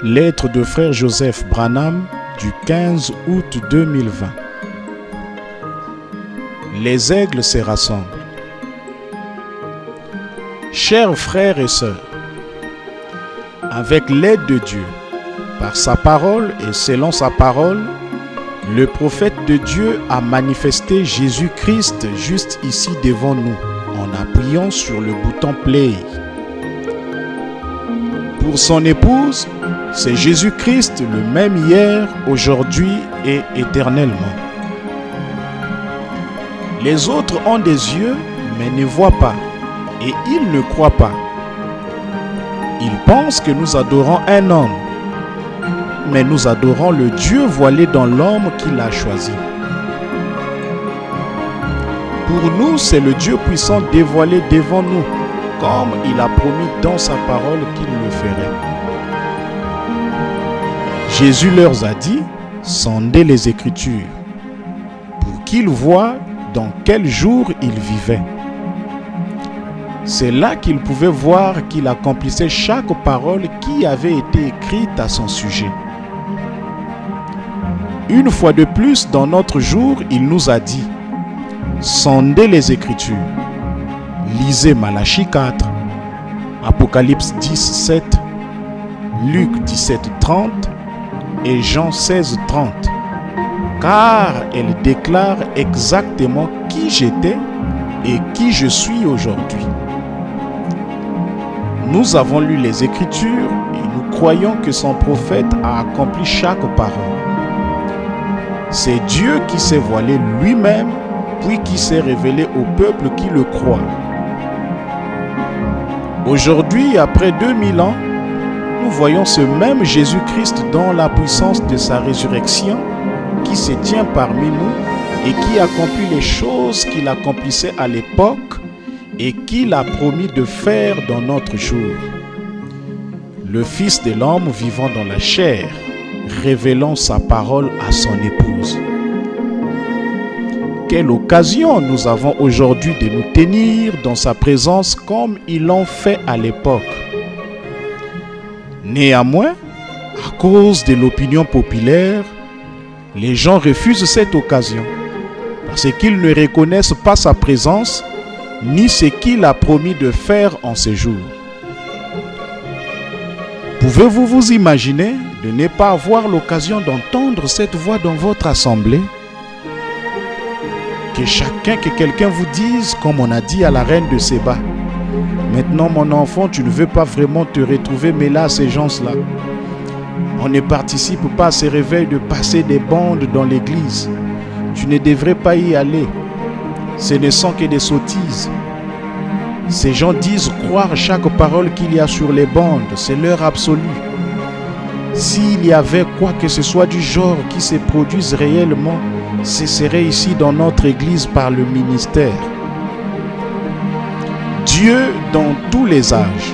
Lettre de frère Joseph Branham du 15 août 2020. Les aigles se rassemblent. Chers frères et sœurs, avec l'aide de Dieu, par sa parole et selon sa parole, le prophète de Dieu a manifesté Jésus-Christ juste ici devant nous, en appuyant sur le bouton Play. Pour son épouse, c'est Jésus-Christ le même hier, aujourd'hui et éternellement. Les autres ont des yeux, mais ne voient pas, et ils ne croient pas. Ils pensent que nous adorons un homme, mais nous adorons le Dieu voilé dans l'homme qu'il a choisi. Pour nous, c'est le Dieu puissant dévoilé devant nous, comme il a promis dans sa parole qu'il le ferait. Jésus leur a dit, sondez les Écritures, pour qu'ils voient dans quel jour ils vivaient. C'est là qu'ils pouvaient voir qu'il accomplissait chaque parole qui avait été écrite à son sujet. Une fois de plus, dans notre jour, il nous a dit, sondez les Écritures. Lisez Malachie 4, Apocalypse 10, 7, Luc 17, 30 et Jean 16, 30. Car elle déclare exactement qui j'étais et qui je suis aujourd'hui. Nous avons lu les Écritures et nous croyons que son prophète a accompli chaque parole. C'est Dieu qui s'est voilé lui-même, puis qui s'est révélé au peuple qui le croit. Aujourd'hui, après 2000 ans, nous voyons ce même Jésus-Christ dans la puissance de sa résurrection qui se tient parmi nous et qui accomplit les choses qu'il accomplissait à l'époque et qu'il a promis de faire dans notre jour. Le Fils de l'homme vivant dans la chair, révélant sa parole à son épouse. Quelle occasion nous avons aujourd'hui de nous tenir dans sa présence comme ils l'ont fait à l'époque. Néanmoins, à cause de l'opinion populaire, les gens refusent cette occasion parce qu'ils ne reconnaissent pas sa présence ni ce qu'il a promis de faire en ces jours. Pouvez-vous vous imaginer de ne pas avoir l'occasion d'entendre cette voix dans votre assemblée? Que quelqu'un vous dise, comme on a dit à la reine de Séba, maintenant mon enfant, tu ne veux pas vraiment te retrouver, mais là, ces gens-là, on ne participe pas à ces réveils de passer des bandes dans l'église. Tu ne devrais pas y aller. Ce ne sont que des sottises. Ces gens disent croire chaque parole qu'il y a sur les bandes. C'est leur absolu. S'il y avait quoi que ce soit du genre qui se produise réellement, ce serait ici dans notre église par le ministère. Dieu dans tous les âges,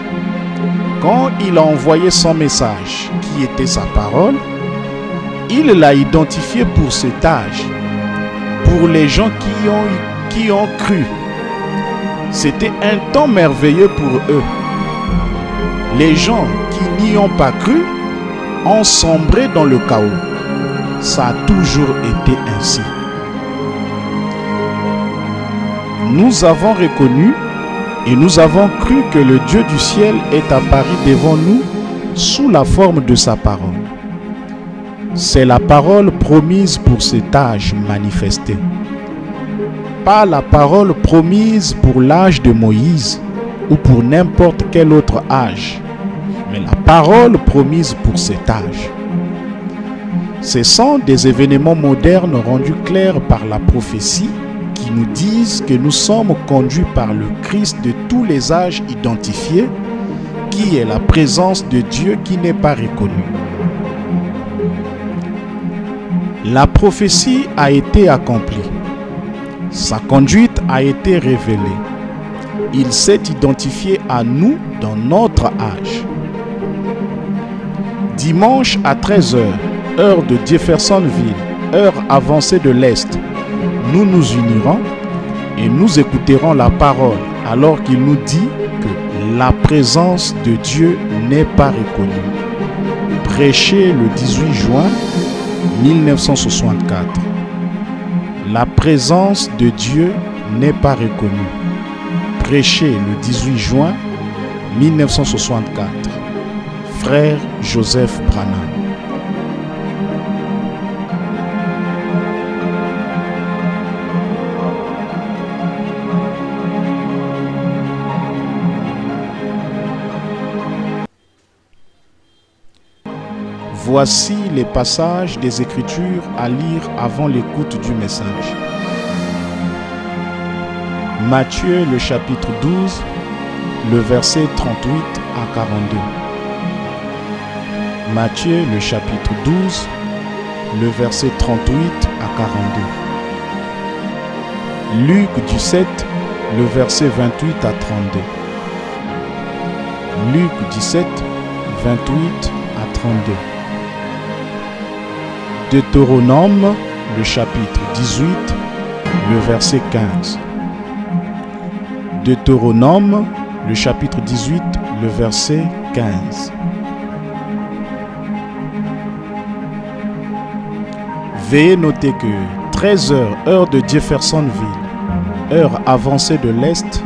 quand il a envoyé son message, qui était sa parole, il l'a identifié pour cet âge, pour les gens qui ont cru. C'était un temps merveilleux pour eux. Les gens qui n'y ont pas cru ont sombré dans le chaos. Ça a toujours été ainsi. Nous avons reconnu et nous avons cru que le Dieu du ciel est apparu devant nous sous la forme de sa parole. C'est la parole promise pour cet âge manifesté. Pas la parole promise pour l'âge de Moïse ou pour n'importe quel autre âge, mais la parole promise pour cet âge. Ce sont des événements modernes rendus clairs par la prophétie qui nous disent que nous sommes conduits par le Christ de tous les âges identifiés, qui est la présence de Dieu qui n'est pas reconnue. La prophétie a été accomplie. Sa conduite a été révélée. Il s'est identifié à nous dans notre âge. Dimanche à 13h, heure de Jeffersonville, heure avancée de l'Est, nous nous unirons et nous écouterons la parole alors qu'il nous dit que La présence de Dieu n'est pas reconnue. Prêché le 18 juin 1964. La présence de Dieu n'est pas reconnue. Prêché le 18 juin 1964. Frère Joseph Branham. Voici les passages des Écritures à lire avant l'écoute du message. Matthieu le chapitre 12, le verset 38 à 42. Matthieu le chapitre 12, le verset 38 à 42. Luc 17, le verset 28 à 32. Luc 17, 28 à 32. Deutéronome, le chapitre 18, le verset 15. Deutéronome, le chapitre 18, le verset 15. Veuillez noter que 13 h, heure de Jeffersonville, heure avancée de l'Est,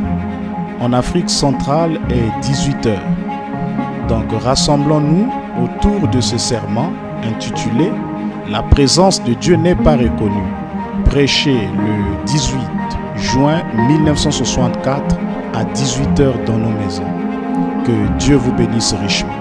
en Afrique centrale est 18 h. Donc rassemblons-nous autour de ce serment intitulé « La présence de Dieu n'est pas reconnue », prêché le 18 juin 1964 à 18 h dans nos maisons. Que Dieu vous bénisse richement.